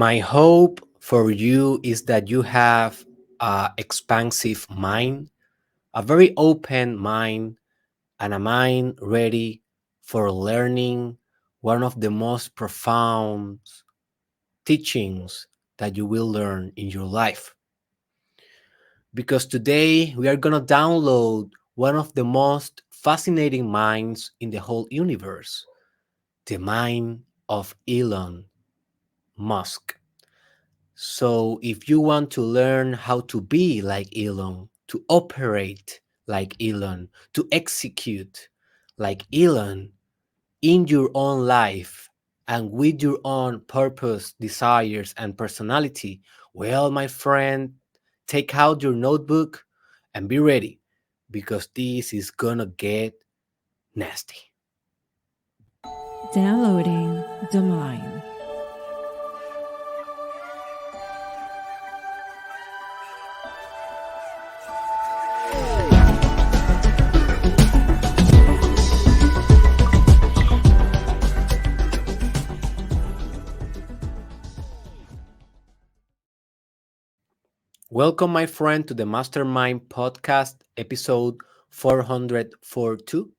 My hope for you is that you have a expansive mind, a very open mind, and a mind ready for learning one of the most profound teachings that you will learn in your life. Because today we are going to download one of the most fascinating minds in the whole universe, the mind of Elon Musk. So, if you want to learn how to be like Elon, to operate like Elon, to execute like Elon in your own life and with your own purpose, desires, and personality, well, my friend, take out your notebook and be ready because this is gonna get nasty. Downloading the mind. Welcome, my friend, to the Mastermind Podcast, episode 442.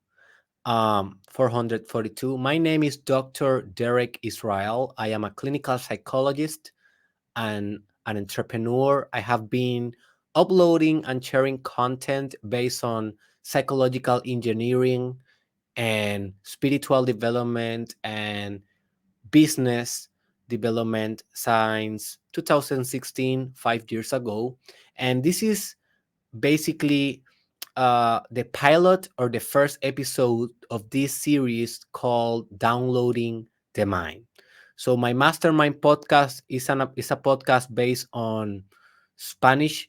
442. My name is Dr. Derek Israel. I am a clinical psychologist and an entrepreneur. I have been uploading and sharing content based on psychological engineering and spiritual development and business development since 2016, 5 years ago. And this is basically the pilot or the first episode of this series called Downloading the Mind. So my mastermind podcast is a podcast based on Spanish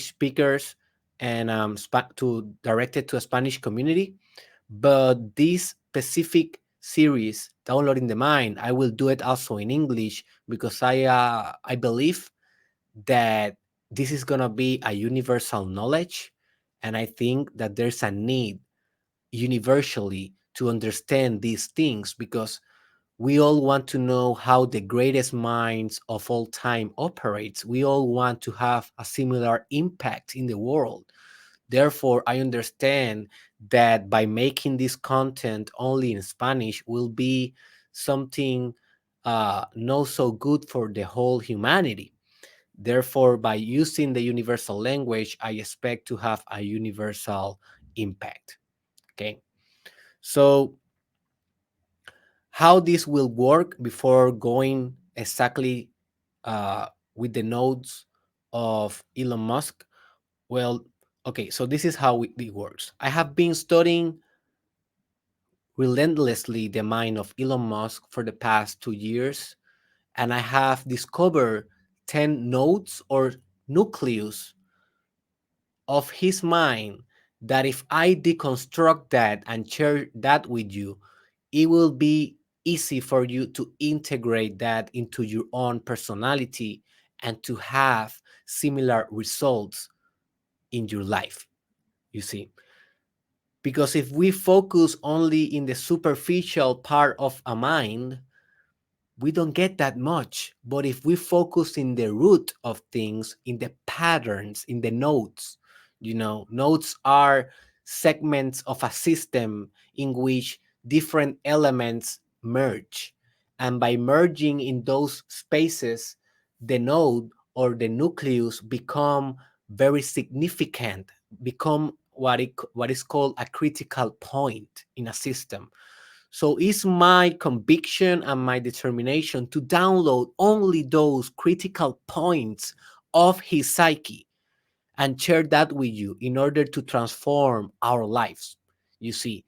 speakers and to directed to a Spanish community. But this specific series, Downloading the Mind, I will do it also in English because I believe that this is going to be a universal knowledge. And I think that there's a need universally to understand these things because we all want to know how the greatest minds of all time operates. We all want to have a similar impact in the world. Therefore, I understand that by making this content only in Spanish will be something not so good for the whole humanity. Therefore, by using the universal language, I expect to have a universal impact. Okay. So, how this will work before going exactly uh, with the nodes of Elon Musk? Well, okay, so this is how it works. I have been studying relentlessly the mind of Elon Musk for the past 2 years, and I have discovered 10 nodes or nucleus of his mind that if I deconstruct that and share that with you, it will be easy for you to integrate that into your own personality and to have similar results in your life. You see, because if we focus only in the superficial part of a mind, we don't get that much. But if we focus in the root of things, in the patterns, in the nodes, nodes are segments of a system in which different elements merge. And by merging in those spaces, the node or the nucleus become very significant, become what is called a critical point in a system. So it's my conviction and my determination to download only those critical points of his psyche and share that with you in order to transform our lives. You see,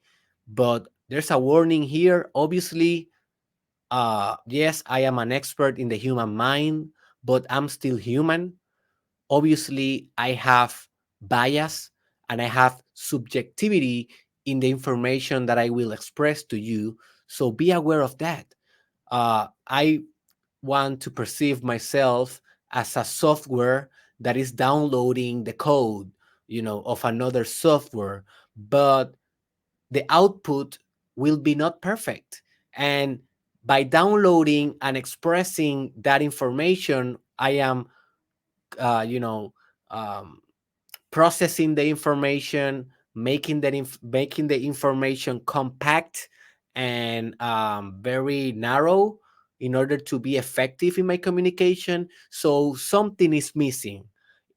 but there's a warning here. Obviously, yes, I am an expert in the human mind, but I'm still human. Obviously, I have bias and I have subjectivity in the information that I will express to you. So be aware of that. I want to perceive myself as a software that is downloading the code, of another software, but the output will be not perfect. And By downloading and expressing that information, I am, uh, you know, um, processing the information, making the information compact and very narrow in order to be effective in my communication. So something is missing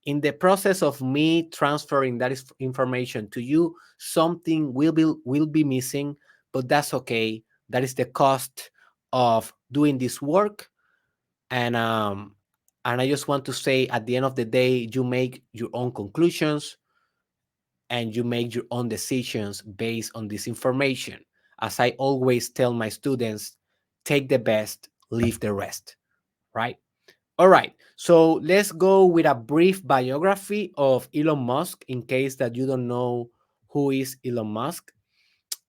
in the process of me transferring that information to you. Something will be missing, but that's okay. That is the cost of doing this work. And I just want to say, at the end of the day, you make your own conclusions and you make your own decisions based on this information. As I always tell my students, take the best, leave the rest, right? All right. So let's go with a brief biography of Elon Musk in case that you don't know who is Elon Musk.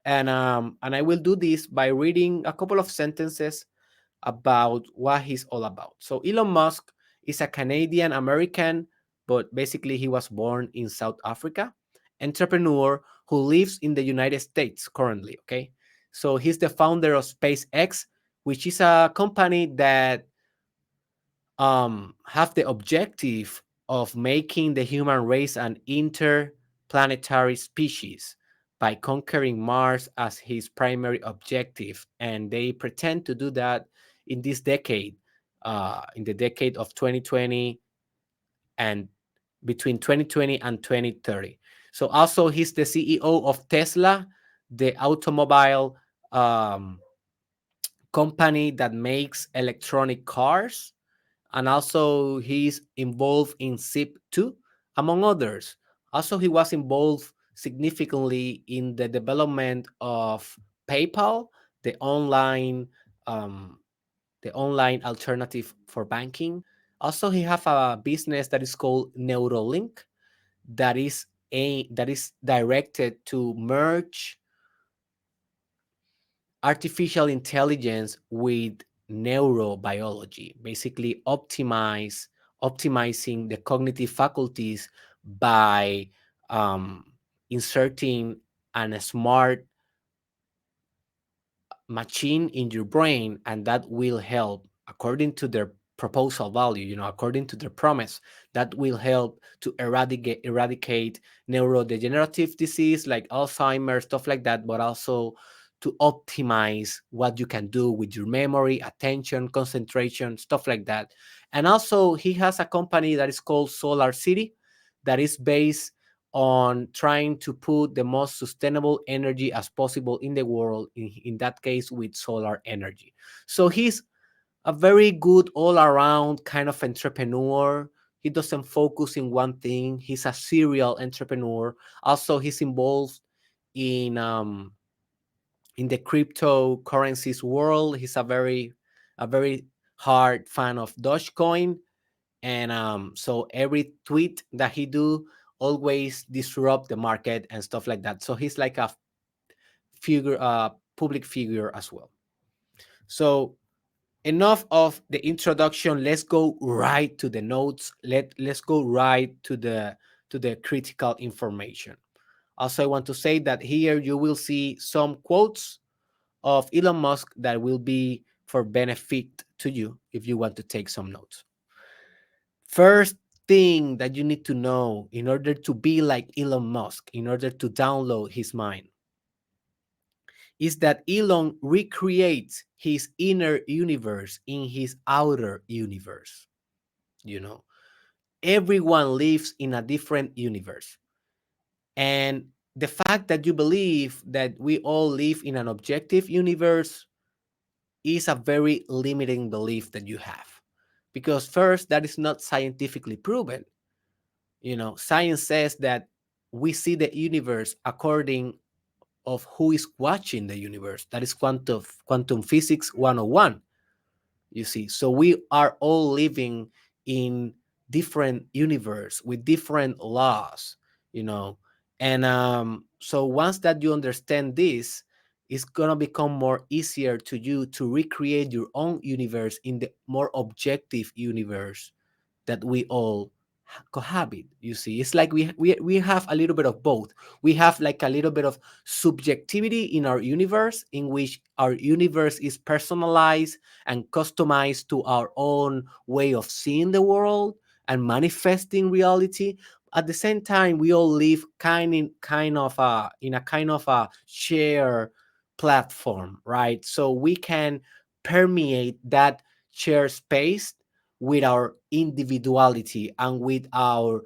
And I will do this by reading a couple of sentences about what he's all about. So Elon Musk is a Canadian American, but basically he was born in South Africa, entrepreneur who lives in the United States currently. Okay. So he's the founder of SpaceX, which is a company that have the objective of making the human race an interplanetary species by conquering Mars as his primary objective. And they pretend to do that in this decade, in the decade of 2020 and between 2020 and 2030. So also he's the CEO of Tesla, the automobile um, company that makes electronic cars, and also he's involved in SIP2, among others. Also, he was involved significantly in the development of PayPal, the online um, the online alternative for banking. Also, he have a business that is called Neuralink, that is directed to merge artificial intelligence with neurobiology, basically optimizing the cognitive faculties by um, inserting a smart machine in your brain, and that will help, according to their proposal value, according to their promise, that will help to eradicate neurodegenerative disease like Alzheimer's, stuff like that, but also to optimize what you can do with your memory, attention, concentration, stuff like that. And also he has a company that is called Solar City, that is based on trying to put the most sustainable energy as possible in the world, in that case with solar energy. So he's a very good all around kind of entrepreneur. He doesn't focus in one thing. He's a serial entrepreneur. Also, he's involved in um, in the cryptocurrencies world. He's a very hard fan of Dogecoin, and so every tweet that he do always disrupt the market and stuff like that. So he's like a figure, public figure as well. So enough of the introduction. Let's go right to the notes. Let's go right to the critical information. Also, I want to say that here you will see some quotes of Elon Musk that will be for benefit to you if you want to take some notes. First thing that you need to know in order to be like Elon Musk, in order to download his mind, is that Elon recreates his inner universe in his outer universe. You know, everyone lives in a different universe. And the fact that you believe that we all live in an objective universe is a very limiting belief that you have. Because first, that is not scientifically proven. Science says that we see the universe according of who is watching the universe. That is quantum physics 101. You see, so we are all living in different universe with different laws, you know and so once that you understand this, it's gonna become more easier to you to recreate your own universe in the more objective universe that we all cohabit. You see, it's like we have a little bit of both. We have like a little bit of subjectivity in our universe, in which our universe is personalized and customized to our own way of seeing the world and manifesting reality. At the same time, we all live kind of a in a kind of a share platform, right? So we can permeate that share space with our individuality and with our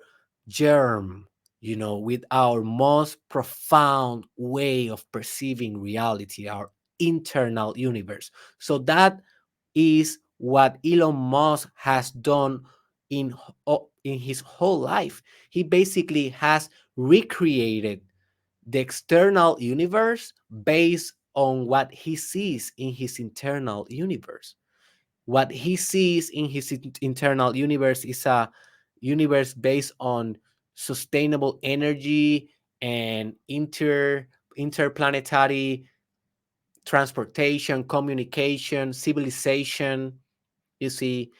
germ, with our most profound way of perceiving reality, our internal universe. So that is what Elon Musk has done in his whole life. He basically has recreated the external universe based on what he sees in his internal universe. What he sees in his internal universe is a universe based on sustainable energy and interplanetary transportation, communication, civilization. You see,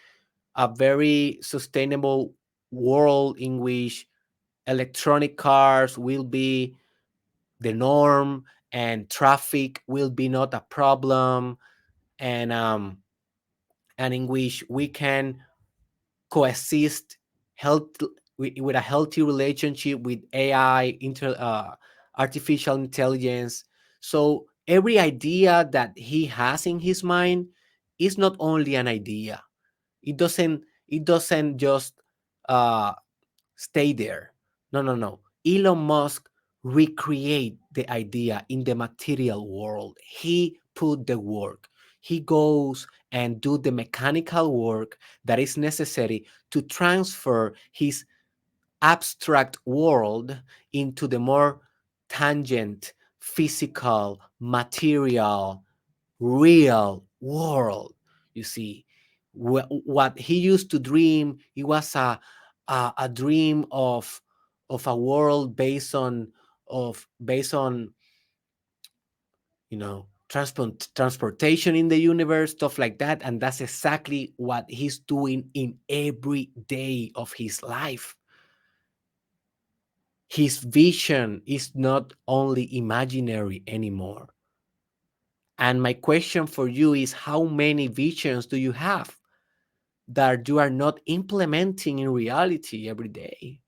a very sustainable world in which electronic cars will be the norm and traffic will be not a problem, and and in which we can coexist health with a healthy relationship with AI, artificial intelligence. So every idea that he has in his mind is not only an idea. It doesn't just uh, stay there. No, no, no. Elon Musk recreate the idea in the material world. He put the work. He goes and do the mechanical work that is necessary to transfer his abstract world into the more tangent, physical, material, real world. You see, what he used to dream, it was a dream of a world based on transportation in the universe, stuff like that. And that's exactly what he's doing in every day of his life. His vision is not only imaginary anymore. And my question for you is, how many visions do you have that you are not implementing in reality every day?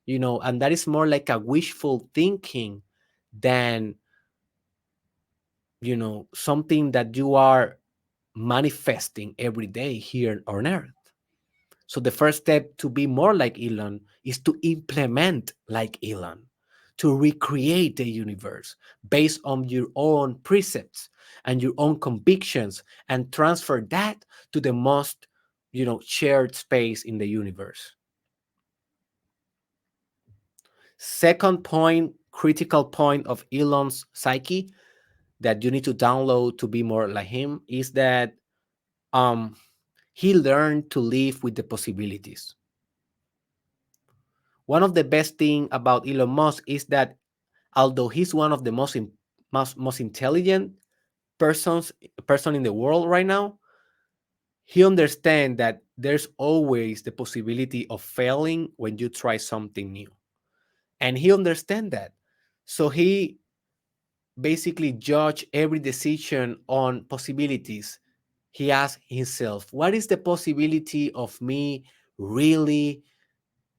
And that is more like a wishful thinking than, something that you are manifesting every day here on earth. So the first step to be more like Elon is to implement like Elon, to recreate the universe based on your own precepts and your own convictions, and transfer that to the most, shared space in the universe. Second point, critical point of Elon's psyche that you need to download to be more like him is that um, he learned to live with the possibilities. One of the best thing about Elon Musk is that although he's one of the most intelligent persons person in the world right now, he understands that there's always the possibility of failing when you try something new, and he understands that. So he basically judge every decision on possibilities. He asks himself, what is the possibility of me really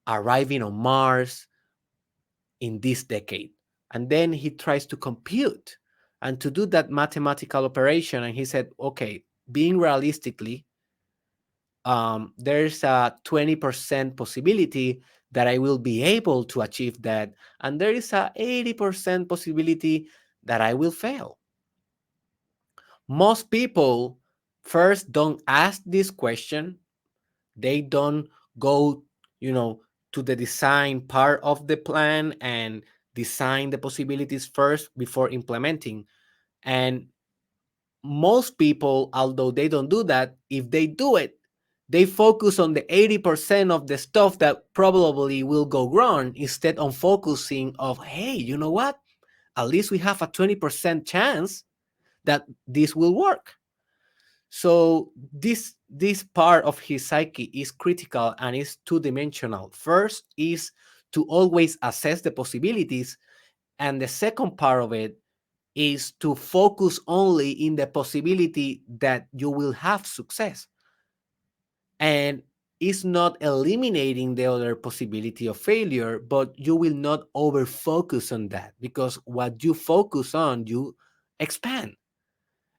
arriving on Mars in this decade? And then he tries to compute and to do that mathematical operation. And he said, okay, being realistically, there's a 20% possibility that I will be able to achieve that. And there is a 80% possibility that I will fail. Most people first don't ask this question. They don't go, you know, to the design part of the plan and design the possibilities first before implementing. And most people, although they don't do that, if they do it, they focus on the 80% of the stuff that probably will go wrong instead of focusing of, hey, you know what? At least we have a 20% chance that this will work. So this part of his psyche is critical and is two-dimensional. First is to always assess the possibilities, and the second part of it is to focus only in the possibility that you will have success, and it's not eliminating the other possibility of failure, but you will not over focus on that, because what you focus on, you expand.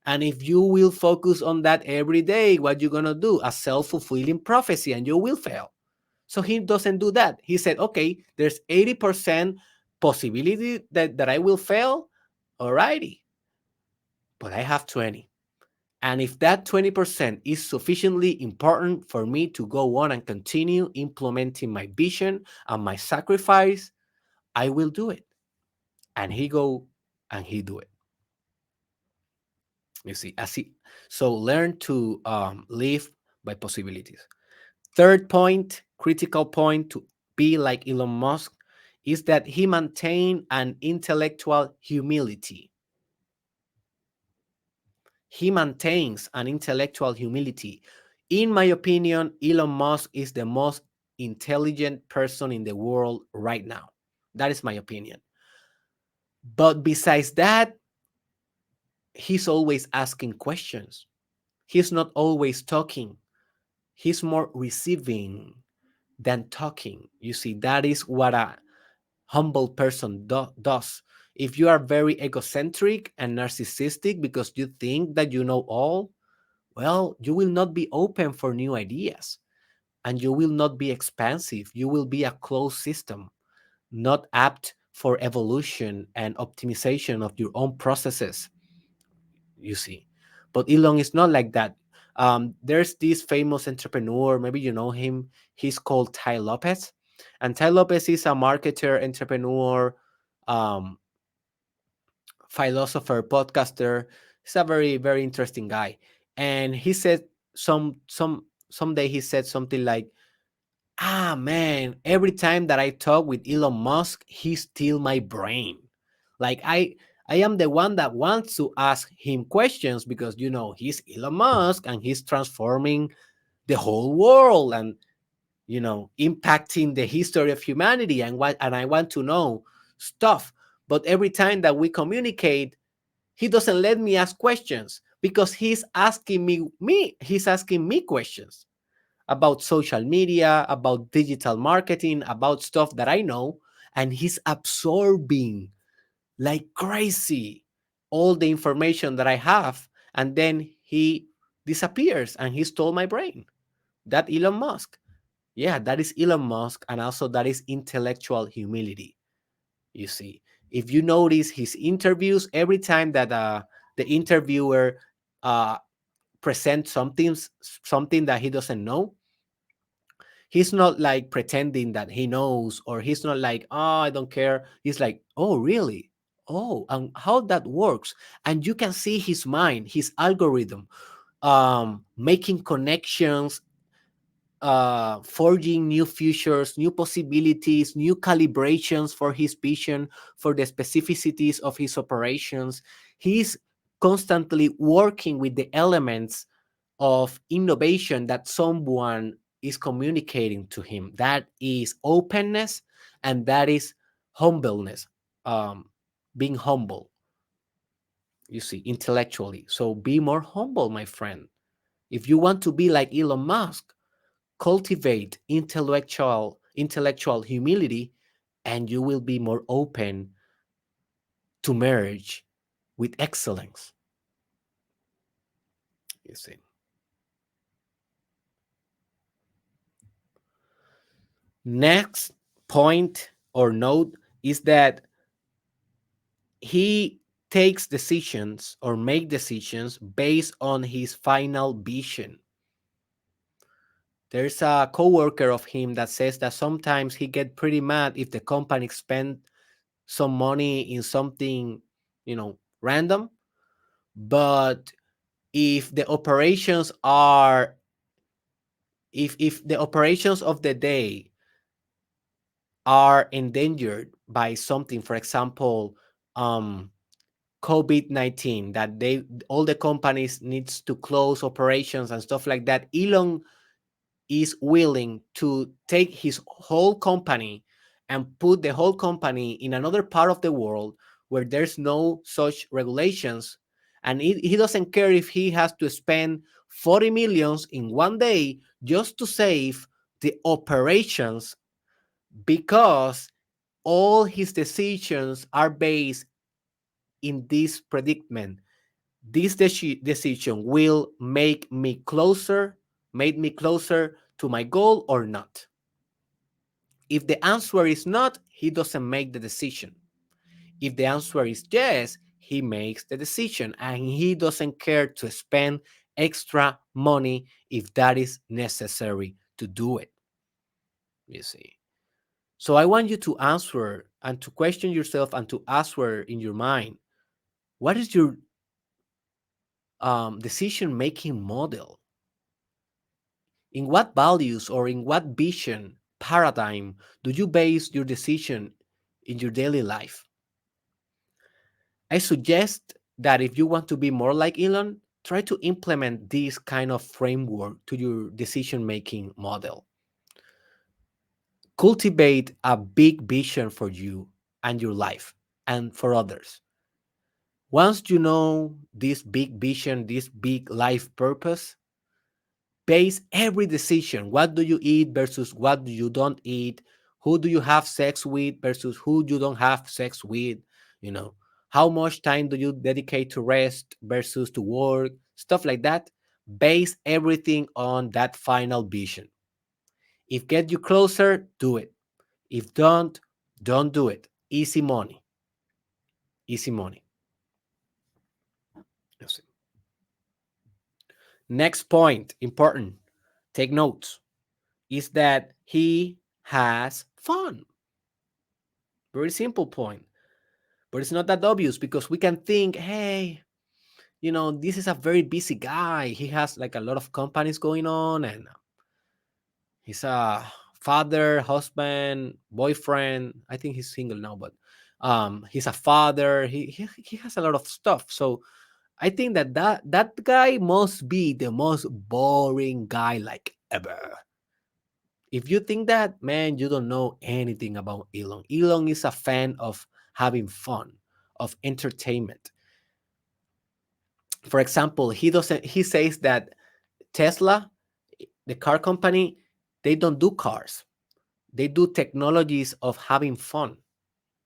And if you will focus on that every day, what you're going to do? A self-fulfilling prophecy, and you will fail. So he doesn't do that. He said, okay, there's 80% possibility that I will fail. Alrighty. But I have 20. And if that 20% is sufficiently important for me to go on and continue implementing my vision and my sacrifice, I will do it. And he go and he do it. You see, as he, so learn to live by possibilities. Third point, critical point to be like Elon Musk, is that he maintained an intellectual humility. He maintains an intellectual humility. In my opinion, Elon Musk is the most intelligent person in the world right now. That is my opinion. But besides that, he's always asking questions. He's not always talking. He's more receiving than talking. You see, that is what a humble person does. If you are very egocentric and narcissistic because you think that you know all, well, you will not be open for new ideas, and you will not be expansive. You will be a closed system, not apt for evolution and optimization of your own processes, you see. But Elon is not like that. There's this famous entrepreneur, maybe you know him. He's called Tai Lopez. And Tai Lopez is a marketer, entrepreneur, um, philosopher, podcaster. He's a very, very interesting guy. And he said someday he said something like, "Ah man, every time that I talk with Elon Musk, he steal my brain. Like I am the one that wants to ask him questions because he's Elon Musk and he's transforming the whole world and impacting the history of humanity, and I want to know stuff. But every time that we communicate, he doesn't let me ask questions because he's asking me questions about social media, about digital marketing, about stuff that I know, and he's absorbing like crazy all the information that I have, and then he disappears and he stole my brain. That Elon Musk. Yeah, that is Elon Musk, and also that is intellectual humility. You see, if you notice his interviews, every time that the interviewer uh, presents something that he doesn't know, he's not like pretending that he knows, or he's not like, oh, I don't care. He's like, oh, really? Oh, and how that works. And you can see his mind, his algorithm, making connections, forging new futures, new possibilities, new calibrations for his vision, for the specificities of his operations. He's constantly working with the elements of innovation that someone is communicating to him. That is openness, and that is humbleness, being humble, you see, intellectually. So be more humble, my friend. If you want to be like Elon Musk, cultivate intellectual humility, and you will be more open to merge with excellence, you see. Next point or note is that he takes decisions or make decisions based on his final vision. There's a coworker of him that says that sometimes he get pretty mad if the company spend some money in something, random. But if the operations are if the operations of the day are endangered by something, for example, um COVID-19, that they all the companies needs to close operations and stuff like that, Elon is willing to take his whole company and put the whole company in another part of the world where there's no such regulations, and he doesn't care if he has to spend 40 millions in one day just to save the operations, because all his decisions are based in this predicament. This decision will make me closer to my goal or not. If the answer is not, he doesn't make the decision. If the answer is yes, he makes the decision, and he doesn't care to spend extra money if that is necessary to do it. You see. So I want you to answer and to question yourself and to answer in your mind, what is your decision making model? In what values or in what vision paradigm do you base your decision in your daily life? I suggest that if you want to be more like Elon, try to implement this kind of framework to your decision making model. Cultivate a big vision for you and your life and for others. Once you know this big vision, this big life purpose, base every decision. What do you eat versus what do you don't eat? Who do you have sex with versus who you don't have sex with? You know, how much time do you dedicate to rest versus to work? Stuff like that. Base everything on that final vision. If get you closer, do it. If don't do it. Easy money. Easy money. Yes. Next point, important. Take notes. Is that he has fun. Very simple point. But it's not that obvious because we can think, hey, this is a very busy guy. He has like a lot of companies going on, and he's a father, husband, boyfriend. I think he's single now, but he's a father. He has a lot of stuff. So I think that guy must be the most boring guy like ever. If you think that, man, you don't know anything about Elon. Elon is a fan of having fun, of entertainment. For example, he says that Tesla, the car company, they don't do cars. They do technologies of having fun.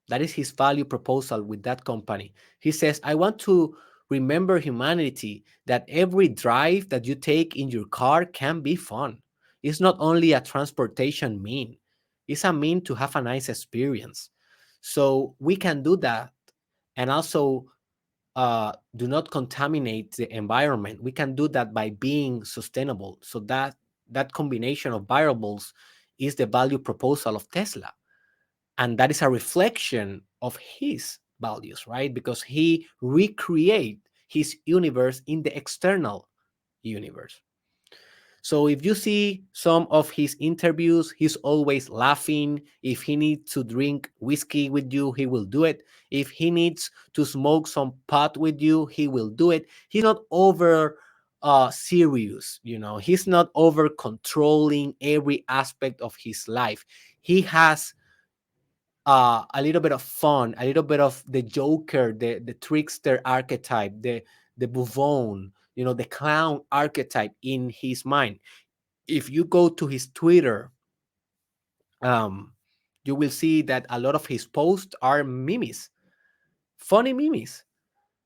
That is his value proposal with that company. He says, I want to remember humanity, that every drive that you take in your car can be fun. It's not only a transportation mean, it's a mean to have a nice experience. So we can do that, and also do not contaminate the environment. We can do that by being sustainable. So that combination of variables is the value proposal of Tesla, and that is a reflection of his values, right? Because he recreate his universe in the external universe. So if you see some of his interviews, he's always laughing. If he needs to drink whiskey with you, he will do it. If he needs to smoke some pot with you, he will do it. He's not over serious, he's not over controlling every aspect of his life. He has a little bit of fun, a little bit of the Joker, the trickster archetype, the buffoon, the clown archetype in his mind. If you go to his Twitter, um, you will see that a lot of his posts are memes, funny memes.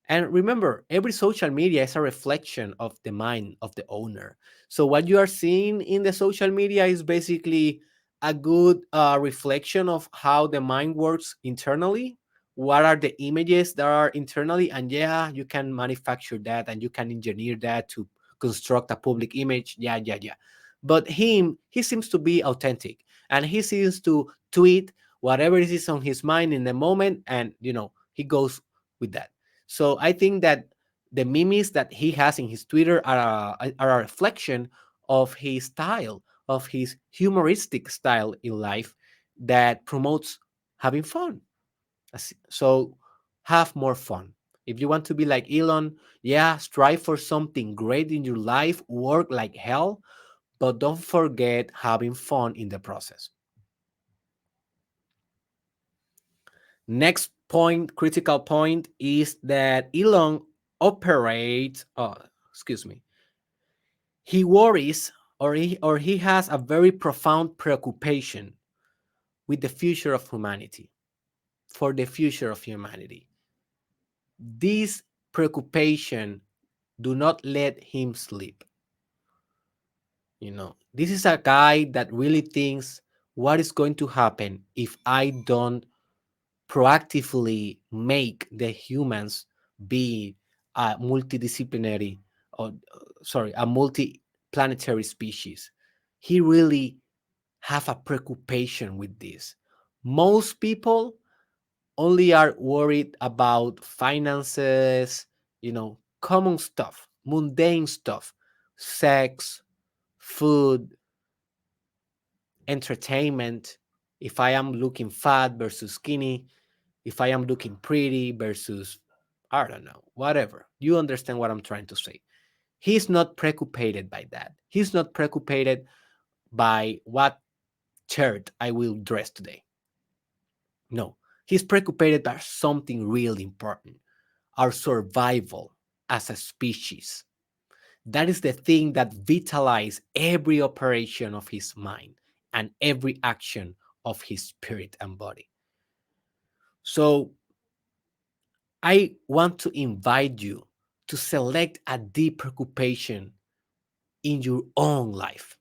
And remember, every social media is a reflection of the mind of the owner. So what you are seeing in the social media is basically a good reflection of how the mind works internally. What are the images that are internally? And yeah, you can manufacture that and you can engineer that to construct a public image. Yeah, yeah, yeah. But he seems to be authentic, and he seems to tweet whatever is on his mind in the moment, and he goes with that. So I think that the memes that he has in his Twitter are a reflection of his style, of his humoristic style in life that promotes having fun. So have more fun. If you want to be like Elon, yeah, strive for something great in your life, work like hell, but don't forget having fun in the process. Next point, critical point, is that Elon operates, excuse me, he worries, or he has a very profound preoccupation with the future of humanity, for the future of humanity. This preoccupation do not let him sleep. This is a guy that really thinks, what is going to happen if I don't proactively make the humans be a multidisciplinary, or sorry, a multi-planetary species. He really have a preoccupation with this. Most people only are worried about finances, common stuff, mundane stuff, sex, food, entertainment. If I am looking fat versus skinny, if I am looking pretty versus, I don't know, whatever. You understand what I'm trying to say. He's not preoccupied by that. He's not preoccupied by what shirt I will dress today. No, he's preoccupied by something really important, our survival as a species. That is the thing that vitalizes every operation of his mind and every action of his spirit and body. So I want to invite you to select a deep preoccupation in your own life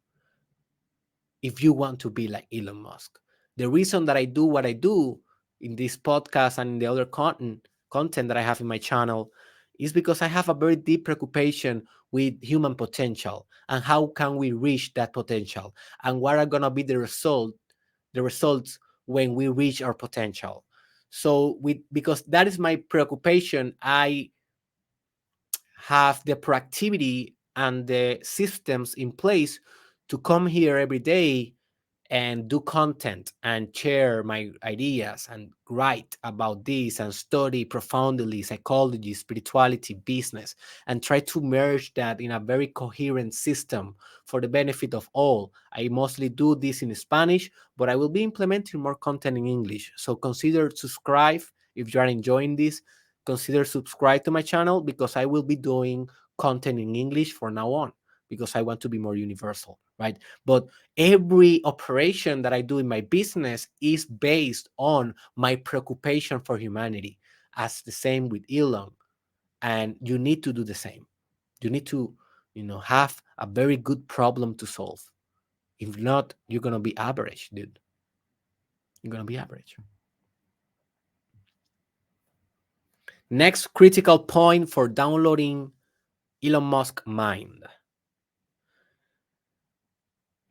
if you want to be like Elon Musk. The reason that I do what I do in this podcast and in the other content that I have in my channel is because I have a very deep preoccupation with human potential and how can we reach that potential and what are going to be the results when we reach our potential. So because that is my preoccupation, I have the proactivity and the systems in place to come here every day and do content and share my ideas and write about this and study profoundly psychology, spirituality, business, and try to merge that in a very coherent system for the benefit of all. I mostly do this in Spanish, but I will be implementing more content in English. So consider subscribe if you are enjoying this. Consider subscribe to my channel because I will be doing content in English from now on because I want to be more universal, right? But every operation that I do in my business is based on my preoccupation for humanity, as the same with Elon. And you need to do the same. You need to, have a very good problem to solve. If not, you're gonna be average, dude. You're gonna be average. Next critical point for downloading Elon Musk mind.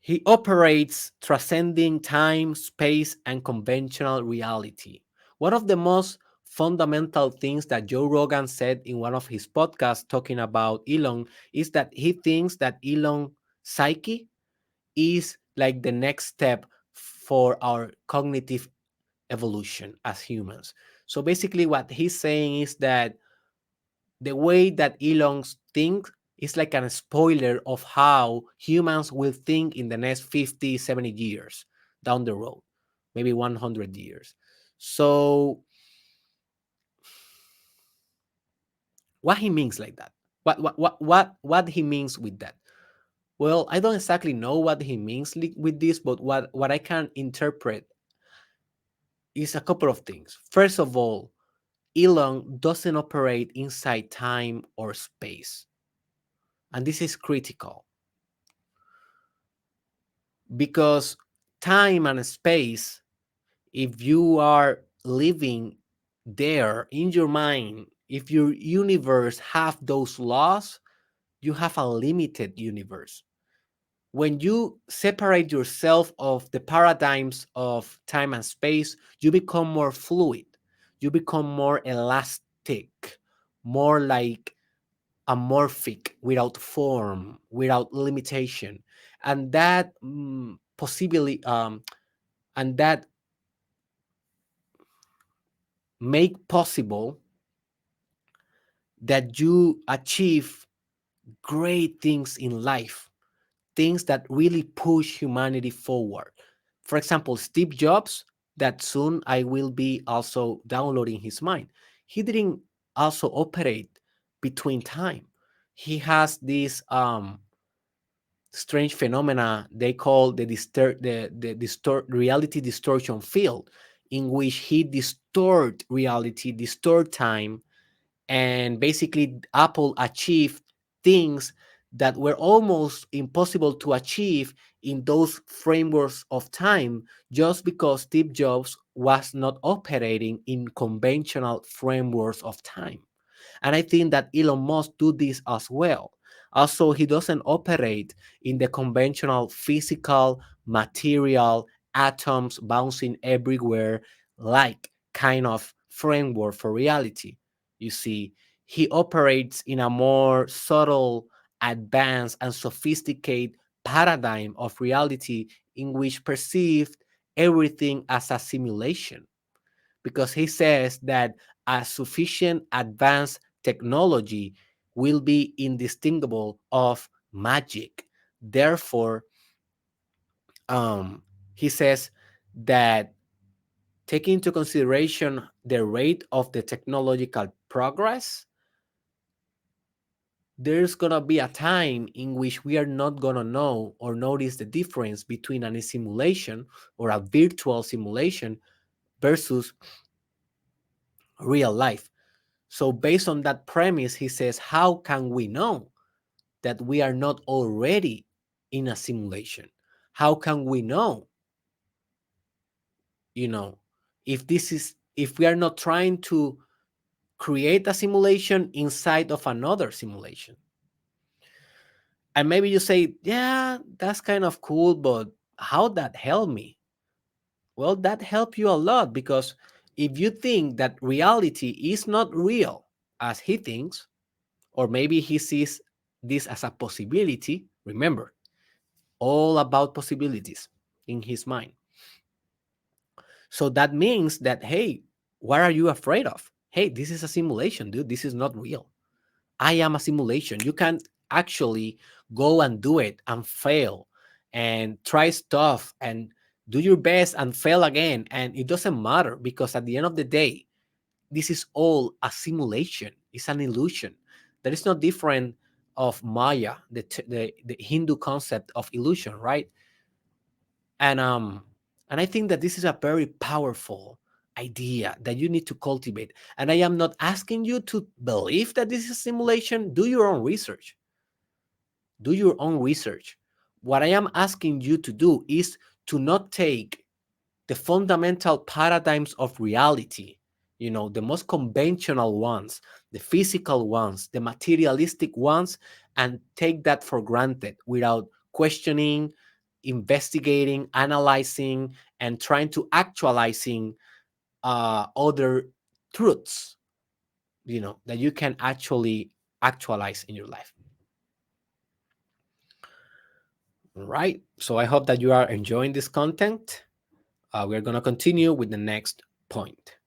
He operates transcending time, space, and conventional reality. One of the most fundamental things that Joe Rogan said in one of his podcasts talking about Elon is that he thinks that Elon psyche is like the next step for our cognitive evolution as humans. So basically, what he's saying is that the way that Elon thinks is like a spoiler of how humans will think in the next 50, 70 years down the road, maybe 100 years. So what he means like that? What he means with that? Well, I don't exactly know what he means with this, but what I can interpret is a couple of things. First of all, Elon doesn't operate inside time or space. And this is critical because time and space, if you are living there in your mind, if your universe have those laws, you have a limited universe. When you separate yourself of the paradigms of time and space, you become more fluid, you become more elastic, more like amorphic, without form, without limitation. And that possibly and that make possible that you achieve great things in life, things that really push humanity forward. For example, Steve Jobs, that soon I will be also downloading his mind. He didn't also operate between time. He has this strange phenomena they call the reality distortion field, in which he distort reality, distort time, and basically Apple achieved things that were almost impossible to achieve in those frameworks of time, just because Steve Jobs was not operating in conventional frameworks of time. And I think that Elon Musk do this as well. Also, he doesn't operate in the conventional physical, material, atoms bouncing everywhere, like kind of framework for reality. You see, he operates in a more subtle, advanced, and sophisticated paradigm of reality, in which perceived everything as a simulation, because he says that a sufficient advanced technology will be indistinguishable of magic. Therefore, um, he says that taking into consideration the rate of the technological progress, there's going to be a time in which we are not going to know or notice the difference between a simulation or a virtual simulation versus real life. So, based on that premise, he says, how can we know that we are not already in a simulation? How can we know, you know, if we are not trying to create a simulation inside of another simulation? And maybe you say, yeah, that's kind of cool, but how that help me? Well, that help you a lot, because if you think that reality is not real as he thinks, or maybe he sees this as a possibility. Remember, all about possibilities in his mind. So that means that, hey, what are you afraid of? Hey, this is a simulation, dude. This is not real. I am a simulation. You can actually go and do it and fail and try stuff and do your best and fail again. And it doesn't matter, because at the end of the day, this is all a simulation. It's an illusion. That is not different of Maya, the Hindu concept of illusion, right? And and I think that this is a very powerful idea that you need to cultivate. And I am not asking you to believe that this is a simulation. Do your own research. Do your own research. What I am asking you to do is to not take the fundamental paradigms of reality, the most conventional ones, the physical ones, the materialistic ones, and take that for granted without questioning, investigating, analyzing, and trying to actualizing other truths, that you can actually actualize in your life. All right. So I hope that you are enjoying this content. We're going to continue with the next point.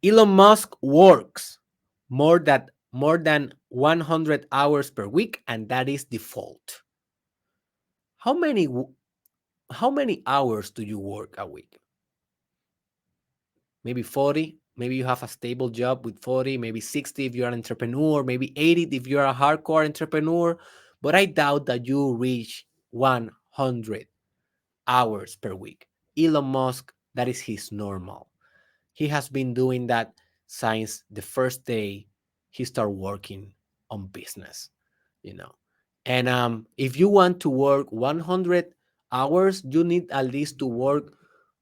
Elon Musk works more than 100 hours per week, and that is default. How many how many hours do you work a week? Maybe 40. Maybe you have a stable job with 40, maybe 60 if you're an entrepreneur, maybe 80 if you're a hardcore entrepreneur. But I doubt that you reach 100 hours per week. Elon Musk, that is his normal. He has been doing that since the first day he started working on business, you know. And if you want to work 100 hours, you need at least to work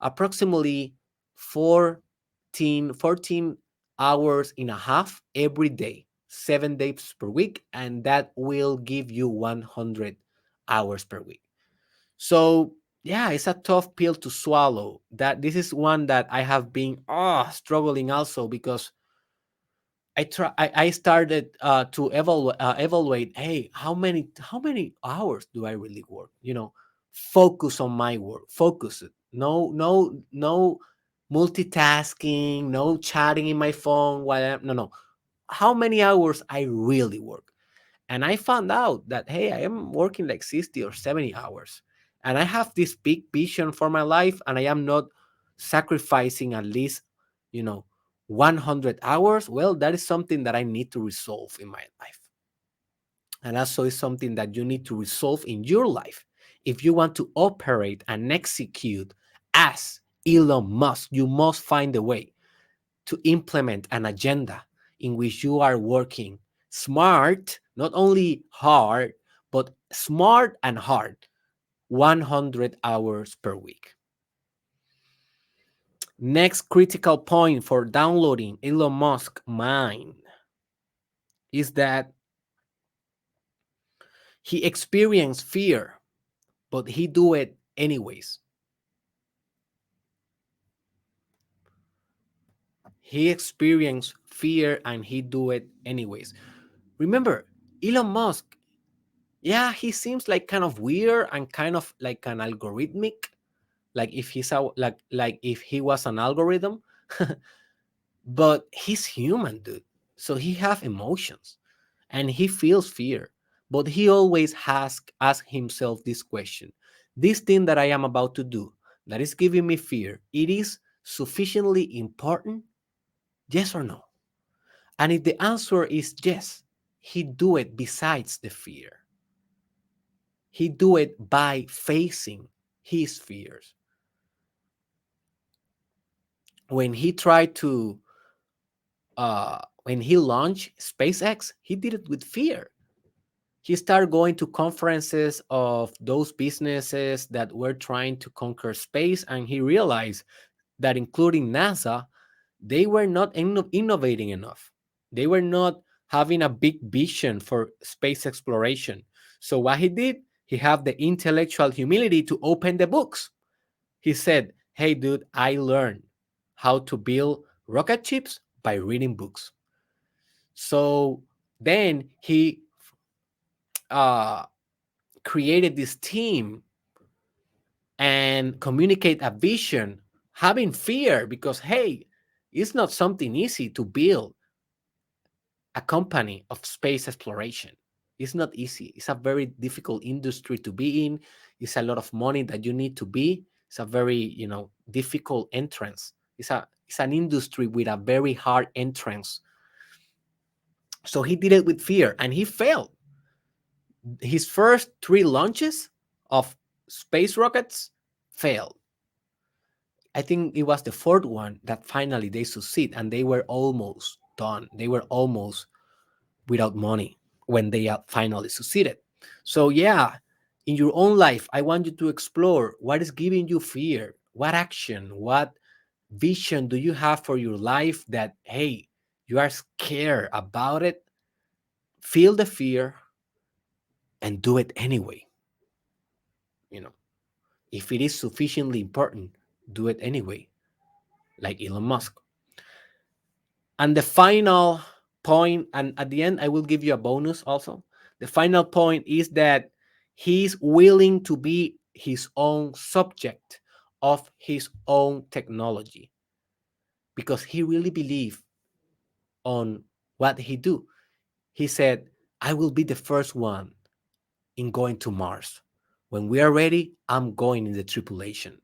approximately 14 hours and a half every day, 7 days per week, and that will give you 100 hours per week. So yeah, it's a tough pill to swallow. That this is one that I have been struggling also, because I started to evaluate. Hey, how many hours do I really work? Focus on my work. Focus it. No multitasking. No chatting in my phone. While no. how many hours I really work. And I found out that, hey, I am working like 60 or 70 hours. And I have this big vision for my life, and I am not sacrificing at least, you know, 100 hours. Well, that is something that I need to resolve in my life. And also is something that you need to resolve in your life. If you want to operate and execute as Elon Musk, you must find a way to implement an agenda in which you are working smart, not only hard, but smart and hard, 100 hours per week. Next critical point for downloading Elon Musk mind is that he experienced fear, but he do it anyways. He experienced fear and he do it anyways. Remember, Elon Musk, yeah, he seems like kind of weird and kind of like an algorithmic, like if he's a like if he was an algorithm, but he's human, dude. So he have emotions and he feels fear, but he always has ask himself this question: this thing that I am about to do, that is giving me fear, it is sufficiently important, yes or no? And if the answer is yes, he do it besides the fear. He do it by facing his fears. When he tried to when he launched SpaceX, he did it with fear. He started going to conferences of those businesses that were trying to conquer space, and he realized that, including NASA, they were not innovating enough. They were not having a big vision for space exploration. So what he did, he had the intellectual humility to open the books. He said, "Hey, dude, I learned how to build rocket ships by reading books." So then he uh, created this team and communicate a vision, having fear because, hey, it's not something easy to build a company of space exploration. It's not easy. It's a very difficult industry to be in. It's a lot of money that you need to be. It's a very, difficult entrance. It's an industry with a very hard entrance. So he did it with fear and he failed. His first three launches of space rockets failed. I think it was the fourth one that finally they succeed, and they were almost done. They were almost without money when they finally succeeded. So yeah, in your own life, I want you to explore what is giving you fear. What action, what vision do you have for your life that, hey, you are scared about it? Feel the fear and do it anyway. You know, if it is sufficiently important, do it anyway, like Elon Musk. And the final point, and at the end, I will give you a bonus also. The final point is that he's willing to be his own subject of his own technology because he really believed on what he do. He said, I will be the first one in going to Mars. When we are ready, I'm going in the tripulation.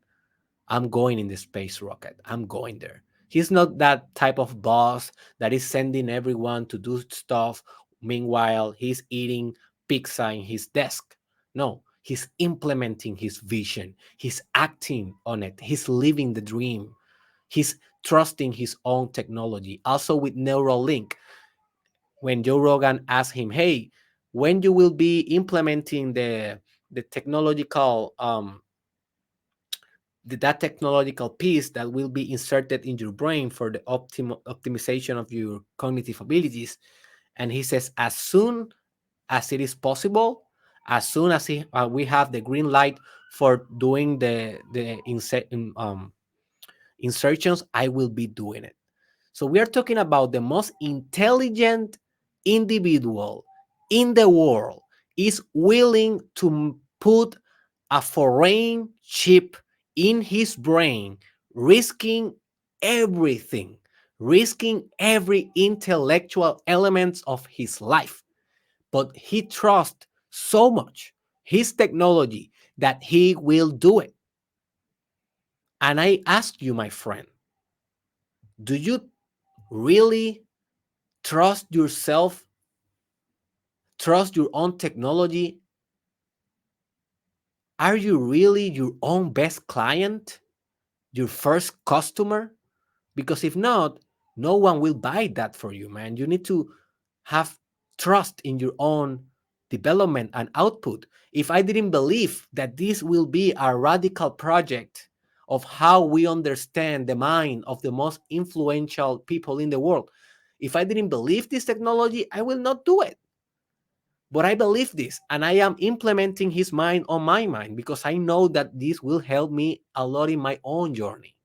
I'm going in the space rocket. I'm going there. He's not that type of boss that is sending everyone to do stuff. Meanwhile, he's eating pizza in his desk. No, he's implementing his vision. He's acting on it. He's living the dream. He's trusting his own technology. Also with Neuralink, when Joe Rogan asked him, "Hey, when you will be implementing the technological that technological piece that will be inserted in your brain for the optimization of your cognitive abilities?" And he says, as soon as it is possible, as soon as we have the green light for doing the insertions, I will be doing it. So we are talking about the most intelligent individual in the world is willing to put a foreign chip in his brain, risking everything, risking every intellectual element of his life. But he trusts so much his technology that he will do it. And I ask you, my friend, do you really trust yourself, trust your own technology? Are you really your own best client, your first customer? Because if not, no one will buy that for you, man. You need to have trust in your own development and output. If I didn't believe that this will be a radical project of how we understand the mind of the most influential people in the world, if I didn't believe this technology, I will not do it. But I believe this and I am implementing his mind on my mind because I know that this will help me a lot in my own journey.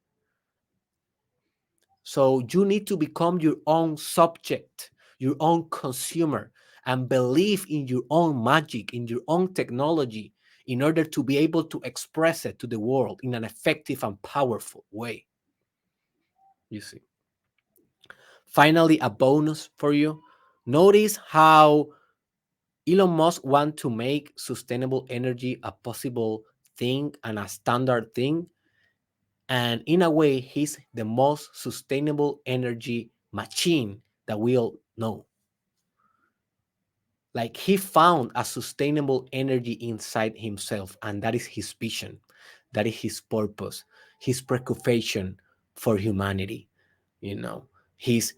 So you need to become your own subject, your own consumer, and believe in your own magic, in your own technology, in order to be able to express it to the world in an effective and powerful way. You see. Finally, a bonus for you. Notice how Elon Musk wants to make sustainable energy a possible thing and a standard thing. And in a way, he's the most sustainable energy machine that we all know. Like he found a sustainable energy inside himself, and that is his vision, that is his purpose, his preoccupation for humanity, you know, his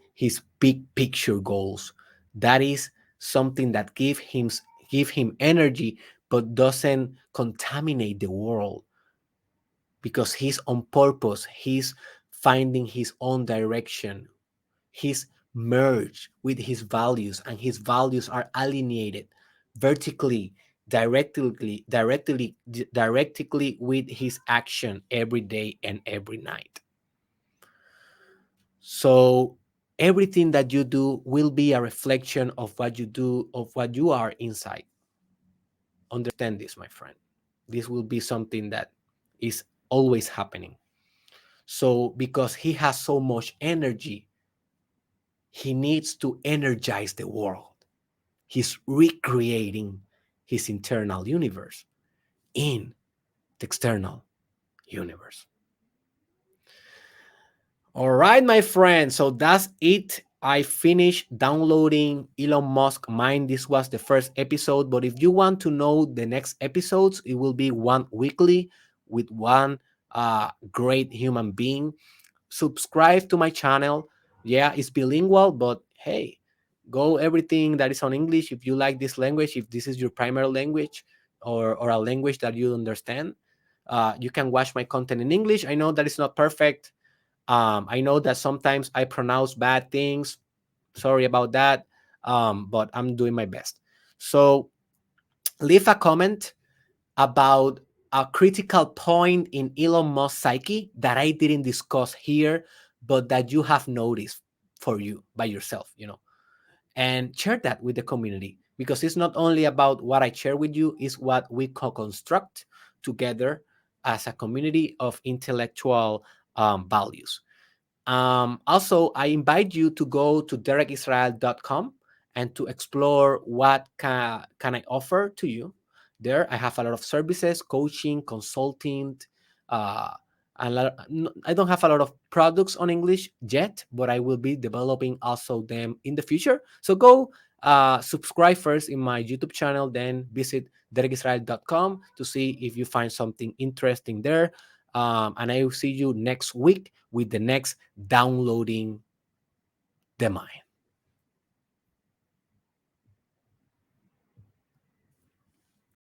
big picture goals. That is something that give him energy but doesn't contaminate the world because he's on purpose. He's finding his own direction. He's merged with his values, and his values are alienated vertically, directly with his action every day and every night. So everything that you do will be a reflection of what you do, of what you are inside. Understand this, my friend. This will be something that is always happening. So, because he has so much energy, he needs to energize the world. He's recreating his internal universe in the external universe. All right, my friend. So that's it. I finished downloading Elon Musk Mind. This was the first episode. But if you want to know the next episodes, it will be one weekly with one great human being. Subscribe to my channel. Yeah, it's bilingual, but hey, go everything that is on English. If you like this language, if this is your primary language or a language that you understand, you can watch my content in English. I know that it's not perfect. I know that sometimes I pronounce bad things. Sorry about that. But I'm doing my best. So leave a comment about a critical point in Elon Musk's psyche that I didn't discuss here, but that you have noticed for you by yourself, and share that with the community because it's not only about what I share with you, it's what we co-construct together as a community of intellectual values. Also, I invite you to go to derekisrael.com and to explore what can I offer to you. There, I have a lot of services, coaching, consulting. Uh, I don't have a lot of products on English yet, but I will be developing also them in the future. So go subscribe first in my YouTube channel, then visit derekisrael.com to see if you find something interesting there. And I will see you next week with the next downloading the mind.